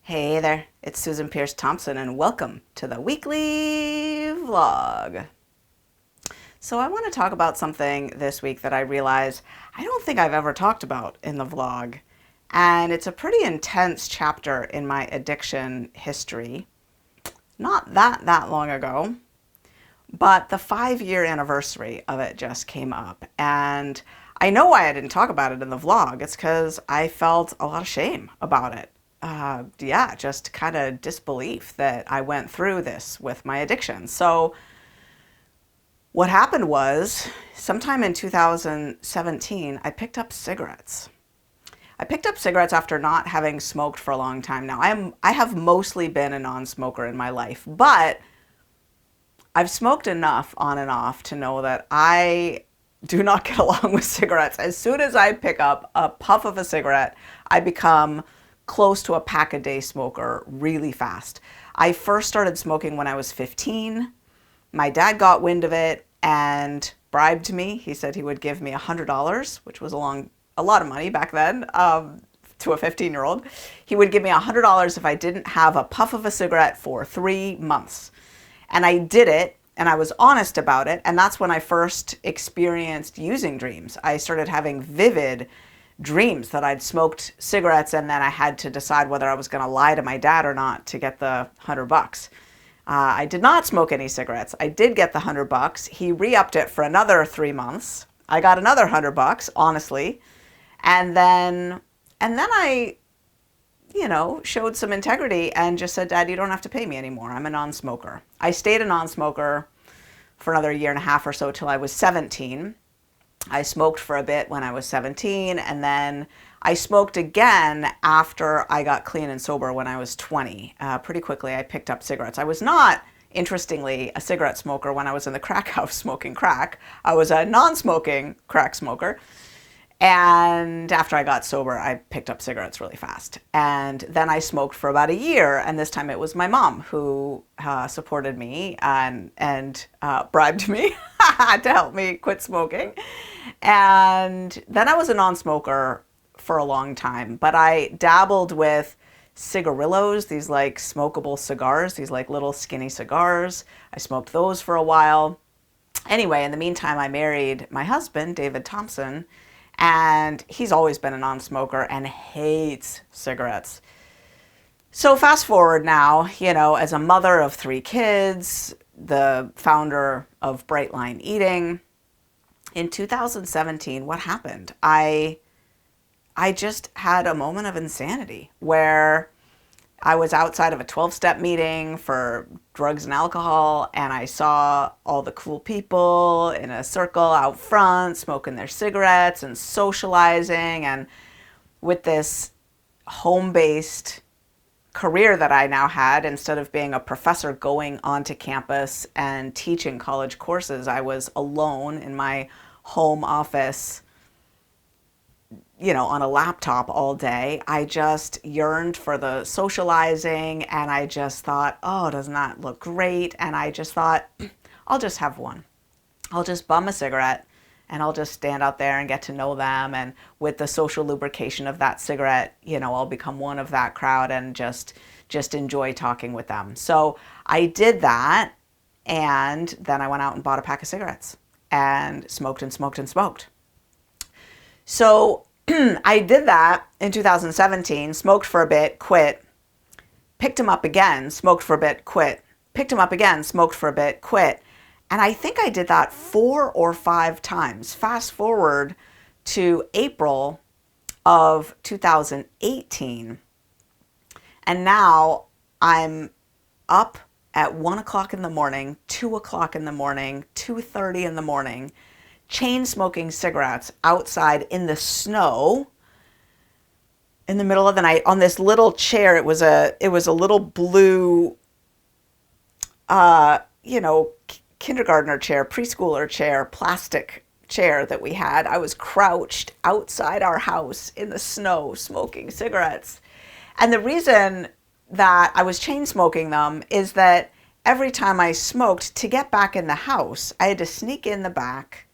Hey there, it's Susan Pierce Thompson, and welcome to the weekly vlog. So, I want to talk about something this week that I realize I don't think I've ever talked about in the vlog. And it's a pretty intense chapter in my addiction history. Not that long ago, but the 5-year anniversary of it just came up. And I know why I didn't talk about it in the vlog. It's because I felt a lot of shame about it. Just kind of disbelief that I went through this with my addiction. So what happened was, sometime in 2017, I picked up cigarettes. I picked up cigarettes after not having smoked for a long time now. I have mostly been a non-smoker in my life, but I've smoked enough on and off to know that I do not get along with cigarettes. As soon as I pick up a puff of a cigarette, I become close to a pack a day smoker really fast. I first started smoking when I was 15. My dad got wind of it and bribed me. He said he would give me $100, which was a lot of money back then, to a 15-year-old. He would give me $100 if I didn't have a puff of a cigarette for 3 months. And I did it, and I was honest about it, and that's when I first experienced using dreams. I started having vivid dreams that I'd smoked cigarettes, and then I had to decide whether I was going to lie to my dad or not to get the $100. I did not smoke any cigarettes. I did get the $100. He re-upped it for another 3 months. I got another $100, honestly. And then I, showed some integrity and just said, Dad, you don't have to pay me anymore. I'm a non-smoker. I stayed a non-smoker for another year and a half or so till I was 17. I smoked for a bit when I was 17, and then I smoked again after I got clean and sober when I was 20. Pretty quickly, I picked up cigarettes. I was not, interestingly, a cigarette smoker when I was in the crack house smoking crack. I was a non-smoking crack smoker. And after I got sober, I picked up cigarettes really fast. And then I smoked for about a year, and this time it was my mom who supported me and bribed me to help me quit smoking. And then I was a non-smoker for a long time, but I dabbled with cigarillos, these like smokable cigars, these like little skinny cigars. I smoked those for a while. Anyway, in the meantime, I married my husband, David Thompson, and he's always been a non-smoker and hates cigarettes. So fast forward now, as a mother of 3 kids, the founder of Bright Line Eating, in 2017, what happened? I just had a moment of insanity where I was outside of a 12-step meeting for drugs and alcohol, and I saw all the cool people in a circle out front smoking their cigarettes and socializing, and with this home-based career that I now had, instead of being a professor going onto campus and teaching college courses, I was alone in my home office, on a laptop all day. I just yearned for the socializing, and I just thought, oh, doesn't that look great? And I just thought, I'll just have one. I'll just bum a cigarette, and I'll just stand out there and get to know them. And with the social lubrication of that cigarette, I'll become one of that crowd and just enjoy talking with them. So I did that, and then I went out and bought a pack of cigarettes and smoked and smoked and smoked. So I did that in 2017, smoked for a bit, quit, picked them up again, smoked for a bit, quit, picked them up again, smoked for a bit, quit. And I think I did that 4 or 5 times. Fast forward to April of 2018. And now I'm up at 1 o'clock in the morning, 2 o'clock in the morning, 2:30 in the morning, chain smoking cigarettes outside in the snow in the middle of the night on this little chair. It was a little blue, kindergartner chair, preschooler chair, plastic chair that we had. I was crouched outside our house in the snow smoking cigarettes. And the reason that I was chain smoking them is that every time I smoked, to get back in the house, I had to sneak in the back,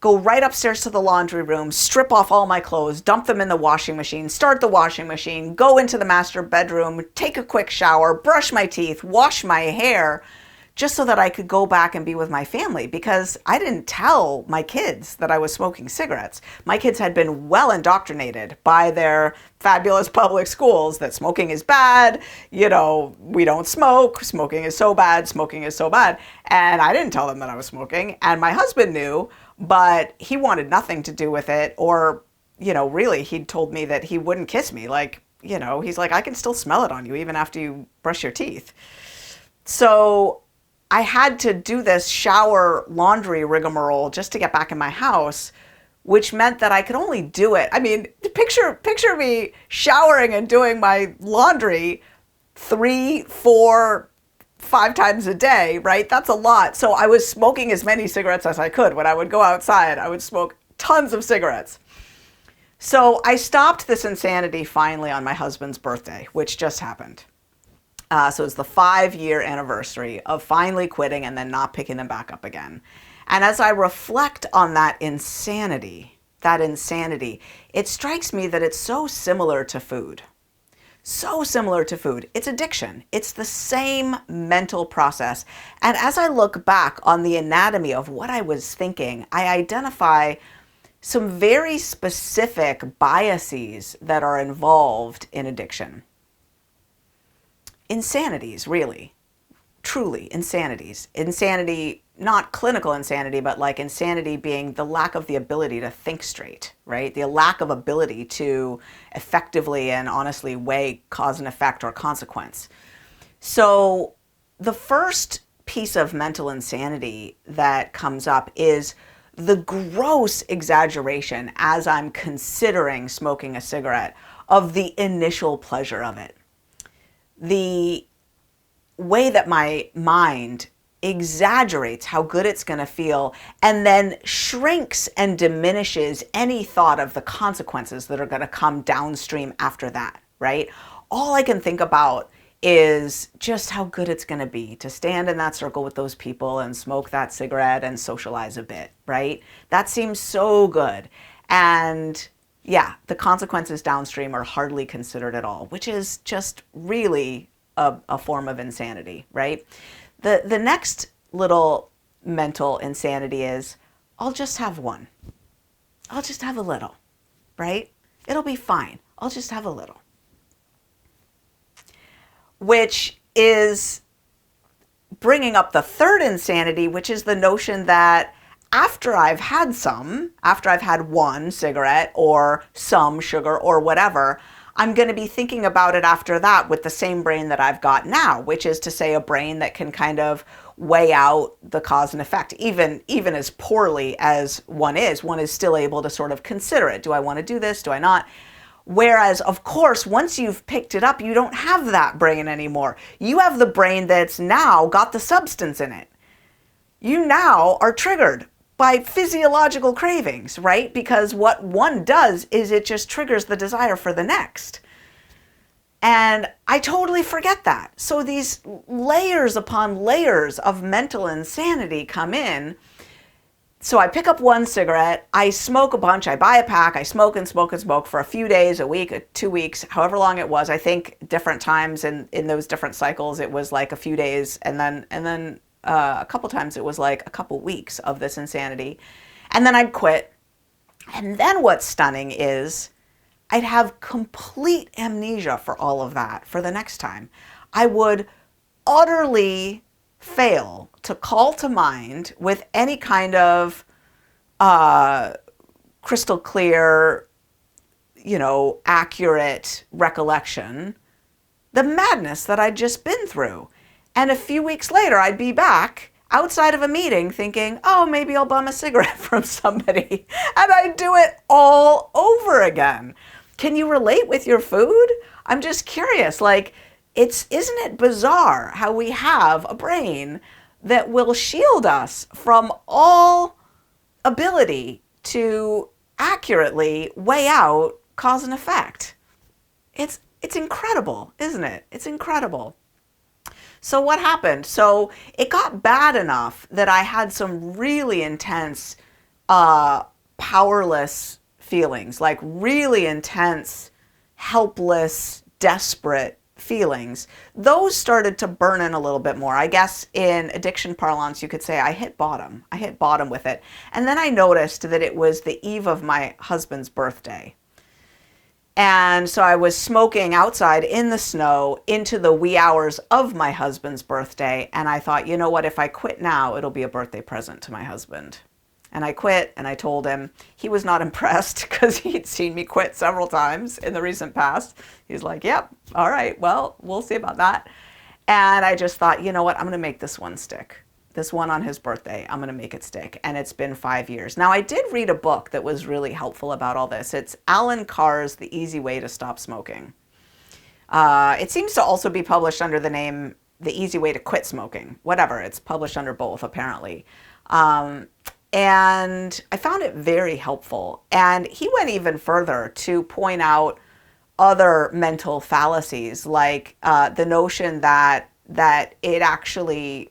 go right upstairs to the laundry room, strip off all my clothes, dump them in the washing machine, start the washing machine, go into the master bedroom, take a quick shower, brush my teeth, wash my hair, just so that I could go back and be with my family, because I didn't tell my kids that I was smoking cigarettes. My kids had been well indoctrinated by their fabulous public schools that smoking is bad, we don't smoke, smoking is so bad, smoking is so bad. And I didn't tell them that I was smoking. And my husband knew, but he wanted nothing to do with it. Or, really, he'd told me that he wouldn't kiss me. He's like, I can still smell it on you even after you brush your teeth. So I had to do this shower laundry rigmarole just to get back in my house, which meant that I could only do it. I mean, picture me showering and doing my laundry 3, 4, 5 times a day, right? That's a lot. So I was smoking as many cigarettes as I could. When I would go outside, I would smoke tons of cigarettes. So I stopped this insanity finally on my husband's birthday, which just happened. So it's the 5-year anniversary of finally quitting and then not picking them back up again. And as I reflect on that insanity, it strikes me that it's so similar to food. So similar to food. It's addiction. It's the same mental process. And as I look back on the anatomy of what I was thinking, I identify some very specific biases that are involved in addiction. Insanities, really, truly insanities. Insanity, not clinical insanity, but like insanity being the lack of the ability to think straight, right? The lack of ability to effectively and honestly weigh cause and effect or consequence. So the first piece of mental insanity that comes up is the gross exaggeration as I'm considering smoking a cigarette of the initial pleasure of it. The way that my mind exaggerates how good it's going to feel and then shrinks and diminishes any thought of the consequences that are going to come downstream after that, right? All I can think about is just how good it's going to be to stand in that circle with those people and smoke that cigarette and socialize a bit, right? That seems so good. And yeah, the consequences downstream are hardly considered at all, which is just really a form of insanity, right? The next little mental insanity is, I'll just have one. I'll just have a little, right? It'll be fine. I'll just have a little. Which is bringing up the third insanity, which is the notion that after I've had one cigarette or some sugar or whatever, I'm going to be thinking about it after that with the same brain that I've got now, which is to say a brain that can kind of weigh out the cause and effect. Even as poorly as one is still able to sort of consider it. Do I want to do this? Do I not? Whereas, of course, once you've picked it up, you don't have that brain anymore. You have the brain that's now got the substance in it. You now are triggered by physiological cravings, right? Because what one does is it just triggers the desire for the next. And I totally forget that. So these layers upon layers of mental insanity come in. So I pick up one cigarette, I smoke a bunch, I buy a pack, I smoke and smoke and smoke for a few days, a week, 2 weeks, however long it was. I think different times in those different cycles, it was like a few days, and then a couple times it was like a couple weeks of this insanity. And then I'd quit. And then what's stunning is I'd have complete amnesia for all of that for the next time. I would utterly fail to call to mind with any kind of crystal clear, accurate recollection the madness that I'd just been through. And a few weeks later, I'd be back outside of a meeting thinking, oh, maybe I'll bum a cigarette from somebody. And I'd do it all over again. Can you relate with your food? I'm just curious, isn't it bizarre how we have a brain that will shield us from all ability to accurately weigh out cause and effect? It's incredible, isn't it? It's incredible. So what happened? So it got bad enough that I had some really intense powerless feelings, like really intense, helpless, desperate feelings, those started to burn in a little bit more. I guess in addiction parlance, you could say I hit bottom. I hit bottom with it. And then I noticed that it was the eve of my husband's birthday. And so I was smoking outside in the snow into the wee hours of my husband's birthday. And I thought, you know what, if I quit now, it'll be a birthday present to my husband. And I quit, and I told him. He was not impressed because he'd seen me quit several times in the recent past. He's like, yep, all right, well, we'll see about that. And I just thought, you know what, I'm going to make this one stick. This one on his birthday, I'm going to make it stick. And it's been 5 years. Now, I did read a book that was really helpful about all this. It's Alan Carr's The Easy Way to Stop Smoking. It seems to also be published under the name The Easy Way to Quit Smoking. Whatever, it's published under both, apparently. And I found it very helpful. And he went even further to point out other mental fallacies, like the notion that it actually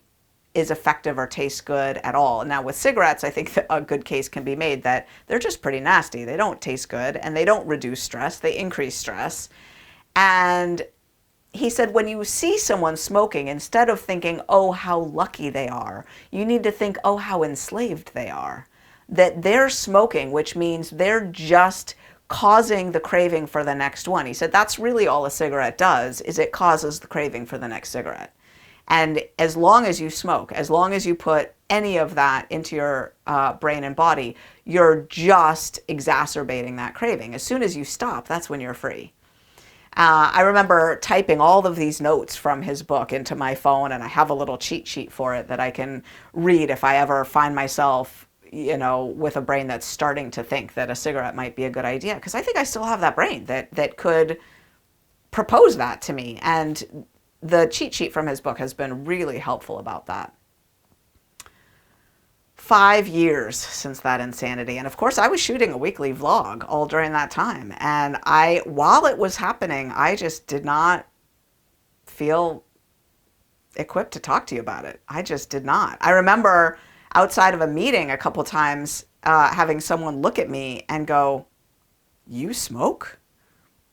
is effective or tastes good at all. Now with cigarettes, I think that a good case can be made that they're just pretty nasty. They don't taste good, and they don't reduce stress. They increase stress. And he said, when you see someone smoking, instead of thinking, oh, how lucky they are, you need to think, oh, how enslaved they are. That they're smoking, which means they're just causing the craving for the next one. He said that's really all a cigarette does, is it causes the craving for the next cigarette. And as long as you smoke, as long as you put any of that into your brain and body, you're just exacerbating that craving. As soon as you stop, that's when you're free. I remember typing all of these notes from his book into my phone, and I have a little cheat sheet for it that I can read if I ever find myself, you know, with a brain that's starting to think that a cigarette might be a good idea. Because I think I still have that brain that could propose that to me. And the cheat sheet from his book has been really helpful about that. 5 years since that insanity. And of course, I was shooting a weekly vlog all during that time. And while it was happening, I just did not feel equipped to talk to you about it. I just did not. I remember outside of a meeting a couple times having someone look at me and go, "You smoke?"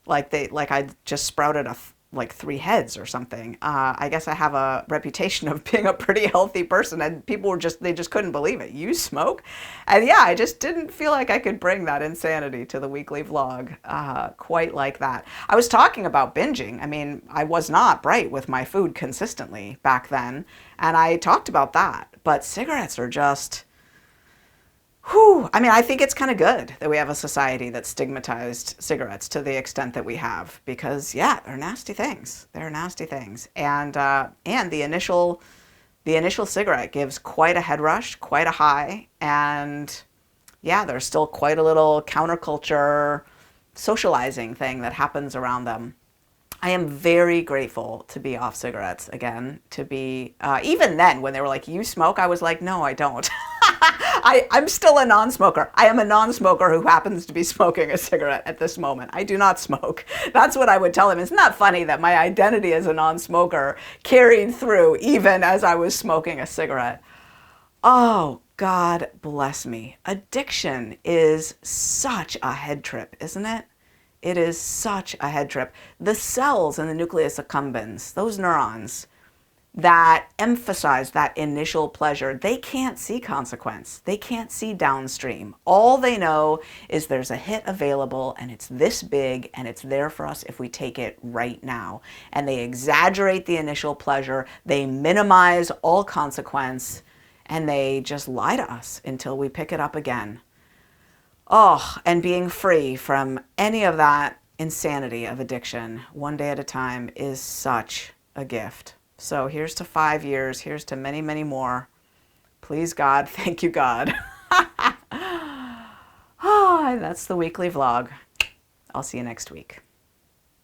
Like I just sprouted like 3 heads or something. I guess I have a reputation of being a pretty healthy person, and people they just couldn't believe it. You smoke? And yeah, I just didn't feel like I could bring that insanity to the weekly vlog quite like that. I was talking about binging. I mean, I was not bright with my food consistently back then, and I talked about that. But cigarettes are just, whew. I mean, I think it's kind of good that we have a society that stigmatized cigarettes to the extent that we have, because yeah, they're nasty things. They're nasty things. And the initial cigarette gives quite a head rush, quite a high. And yeah, there's still quite a little counterculture socializing thing that happens around them. I am very grateful to be off cigarettes again, to be, even then when they were like, "You smoke?" I was like, "No, I don't." I'm still a non-smoker. I am a non-smoker who happens to be smoking a cigarette at this moment. I do not smoke. That's what I would tell him. Isn't that funny that my identity as a non-smoker carried through even as I was smoking a cigarette? Oh, God bless me. Addiction is such a head trip, isn't it? It is such a head trip. The cells in the nucleus accumbens, those neurons that emphasize that initial pleasure, they can't see consequence. They can't see downstream. All they know is there's a hit available, and it's this big, and it's there for us if we take it right now. And they exaggerate the initial pleasure. They minimize all consequence, and they just lie to us until we pick it up again. Oh, and being free from any of that insanity of addiction one day at a time is such a gift. So here's to 5 years. Here's to many, many more. Please, God. Thank you, God. Oh, that's the weekly vlog. I'll see you next week.